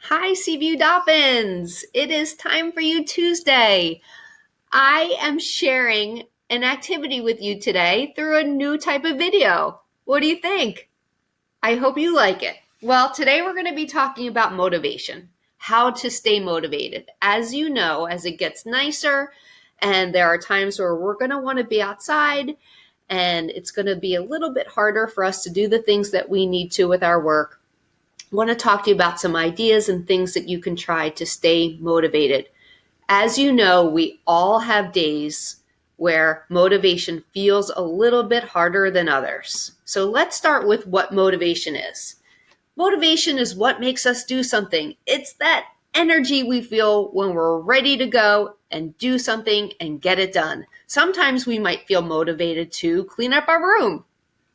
Hi, Seaview Dolphins! It is time for you Tuesday. I am sharing an activity with you today through a new type of video. What do you think? I hope you like it. Well, today we're going to be talking about motivation, how to stay motivated. As you know, as it gets nicer, and there are times where we're going to want to be outside, and it's going to be a little bit harder for us to do the things that we need to with our work. I want to talk to you about some ideas and things that you can try to stay motivated. As you know, we all have days where motivation feels a little bit harder than others. So let's start with what motivation is. Motivation is what makes us do something. It's that energy we feel when we're ready to go and do something and get it done. Sometimes we might feel motivated to clean up our room.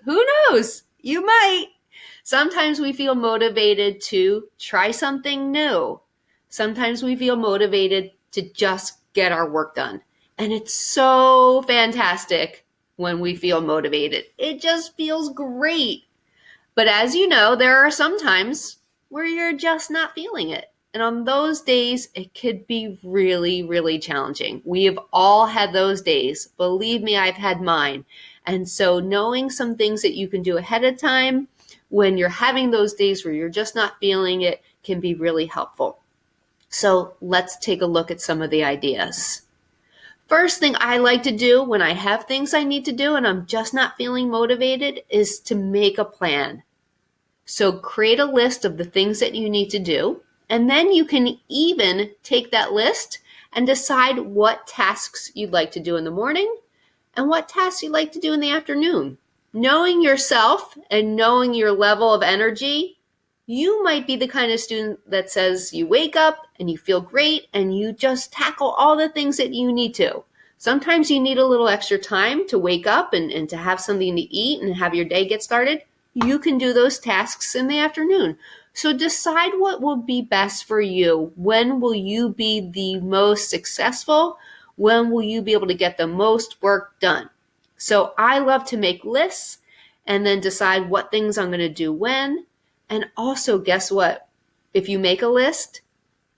Who knows? You might. Sometimes we feel motivated to try something new. Sometimes we feel motivated to just get our work done. And it's so fantastic when we feel motivated. It just feels great. But as you know, there are some times where you're just not feeling it. And on those days, it could be really, really challenging. We have all had those days. Believe me, I've had mine. And so knowing some things that you can do ahead of time when you're having those days where you're just not feeling it can be really helpful. So let's take a look at some of the ideas. First thing I like to do when I have things I need to do and I'm just not feeling motivated is to make a plan. So create a list of the things that you need to do, and then you can even take that list and decide what tasks you'd like to do in the morning and what tasks you'd like to do in the afternoon. Knowing yourself and knowing your level of energy, you might be the kind of student that says you wake up and you feel great and you just tackle all the things that you need to. Sometimes you need a little extra time to wake up and to have something to eat and have your day get started. You can do those tasks in the afternoon. So decide what will be best for you. When will you be the most successful? When will you be able to get the most work done? So I love to make lists and then decide what things I'm going to do when. And also, guess what? If you make a list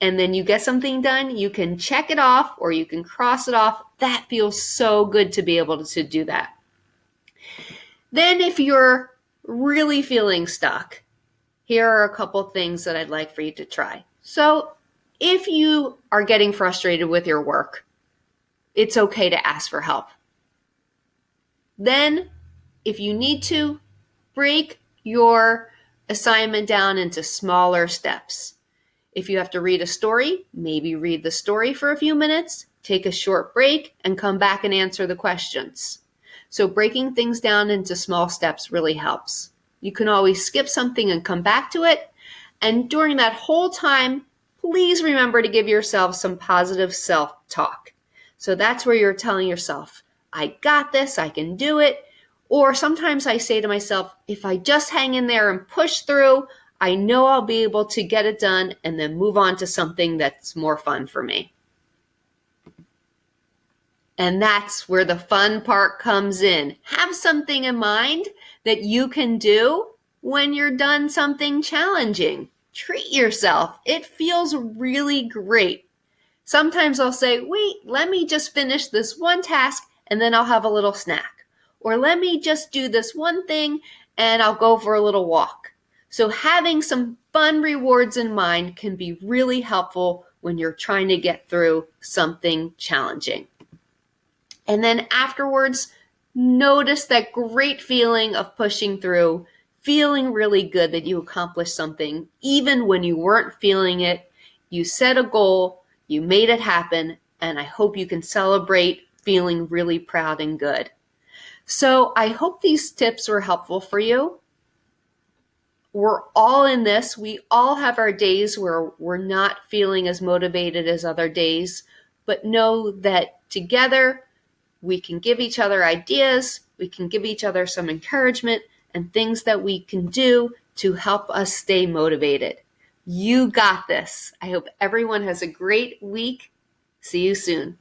and then you get something done, you can check it off or you can cross it off. That feels so good to be able to do that. Then if you're really feeling stuck, here are a couple things that I'd like for you to try. So if you are getting frustrated with your work, it's okay to ask for help. Then, if you need to, break your assignment down into smaller steps. If you have to read a story, maybe read the story for a few minutes, take a short break, and come back and answer the questions. So breaking things down into small steps really helps. You can always skip something and come back to it. And during that whole time, please remember to give yourself some positive self-talk. So that's where you're telling yourself, I got this, I can do it. Or sometimes I say to myself, if I just hang in there and push through, I know I'll be able to get it done and then move on to something that's more fun for me. And that's where the fun part comes in. Have something in mind that you can do when you're done something challenging. Treat yourself. It feels really great. Sometimes I'll say, wait, let me just finish this one task and then I'll have a little snack. Or let me just do this one thing and I'll go for a little walk. So having some fun rewards in mind can be really helpful when you're trying to get through something challenging. And then afterwards, notice that great feeling of pushing through, feeling really good that you accomplished something, even when you weren't feeling it. You set a goal, you made it happen, and I hope you can celebrate feeling really proud and good. So I hope these tips were helpful for you. We're all in this. We all have our days where we're not feeling as motivated as other days, but know that together we can give each other ideas, we can give each other some encouragement and things that we can do to help us stay motivated. You got this. I hope everyone has a great week. See you soon.